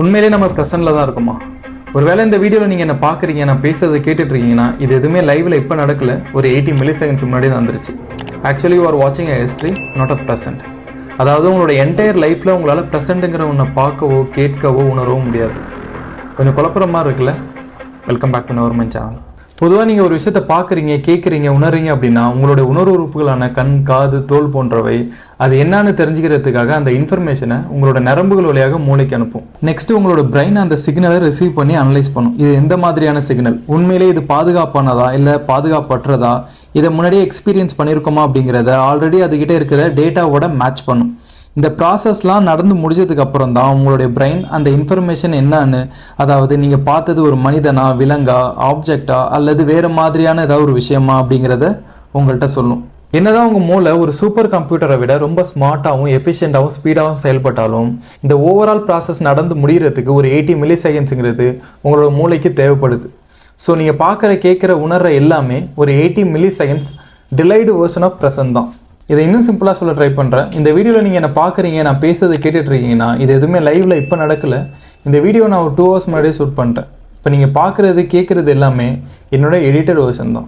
உண்மையிலே நம்ம ப்ரெசென்ட்ல தான் இருக்குமா? ஒருவேளை இந்த வீடியோவில் நீங்கள் என்ன பார்க்குறீங்க, நான் பேசுறதை கேட்டுட்டு இருக்கீங்கன்னா, இது எதுவுமே லைவ்ல இப்போ நடக்கல, ஒரு 80 மில்லிசெகண்ட்ஸ் முன்னாடி தான் வந்துருச்சு. ஆக்சுவலி யூ ஆர் வாட்சிங் அ ஹிஸ்ட்ரி, நாட் அ ப்ரெசென்ட். அதாவது உங்களோட என்டையர் லைஃப்பில் உங்களால் ப்ரெசென்ட்டுங்கிற ஒன்றை பார்க்கவோ கேட்கவோ உணரவோ முடியாது. கொஞ்சம் குழப்புற மாதிரி இருக்குல்ல? வெல்கம் பேக் டு நவர் மை சேனல். பொதுவாக நீங்கள் ஒரு விஷயத்தை பார்க்குறீங்க, கேட்குறீங்க, உணர்றீங்க அப்படின்னா உங்களுடைய உணர்வு உறுப்புகளான கண், காது, தோல் போன்றவை அது என்னன்னு தெரிஞ்சுக்கிறதுக்காக அந்த இன்ஃபர்மேஷனை உங்களோட நரம்புகள் வழியாக மூளைக்கு அனுப்பும். நெக்ஸ்ட் உங்களோட பிரெயின் அந்த சிக்னலை ரிசீவ் பண்ணி அனலைஸ் பண்ணும். இது எந்த மாதிரியான சிக்னல், உண்மையிலே இது பாதுகாப்பானதா இல்லை பாதுகாப்பற்றதா, இதை முன்னாடியே எக்ஸ்பீரியன்ஸ் பண்ணியிருக்கோமா அப்படிங்கிறத ஆல்ரெடி அதுகிட்ட இருக்கிற டேட்டாவோட மேட்ச் பண்ணும். இந்த ப்ராசஸ்லாம் நடந்து முடிஞ்சதுக்கு அப்புறம் தான் உங்களுடைய பிரெயின் அந்த இன்ஃபர்மேஷன் என்னன்னு, அதாவது நீங்கள் பார்த்தது ஒரு மனிதனா, விலங்கா, ஆப்ஜெக்டா அல்லது வேறு மாதிரியான ஏதாவது ஒரு விஷயமா அப்படிங்கிறத உங்கள்கிட்ட சொல்லும். என்னதான் உங்கள் மூளை ஒரு சூப்பர் கம்ப்யூட்டரை விட ரொம்ப ஸ்மார்ட்டாகவும் எஃபிஷியண்டாகவும் ஸ்பீடாகவும் செயல்பட்டாலும் இந்த ஓவரால் ப்ராசஸ் நடந்து முடிகிறதுக்கு ஒரு 80 மில்லி செகண்ட்ஸுங்கிறது உங்களோட மூளைக்கு தேவைப்படுது. ஸோ நீங்கள் பார்க்குற, கேட்குற, உணர்ற எல்லாமே ஒரு 80 milliseconds delayed version of present தான். இதை இன்னும் சிம்பிளாக சொல்ல ட்ரை பண்ணுறேன். இந்த வீடியோவில் நீங்கள் என்ன பார்க்குறீங்க, நான் பேசுறதை கேட்டுட்ருக்கீங்கன்னா இது எதுவுமே லைவில் இப்போ நடக்கலை. இந்த வீடியோ நான் ஒரு 2 ஹவர்ஸ் முன்னாடியே ஷூட் பண்ணிட்டேன். இப்போ நீங்கள் பார்க்குறது, கேட்குறது எல்லாமே என்னோட எடிட்டட் வெர்ஷன் தான்.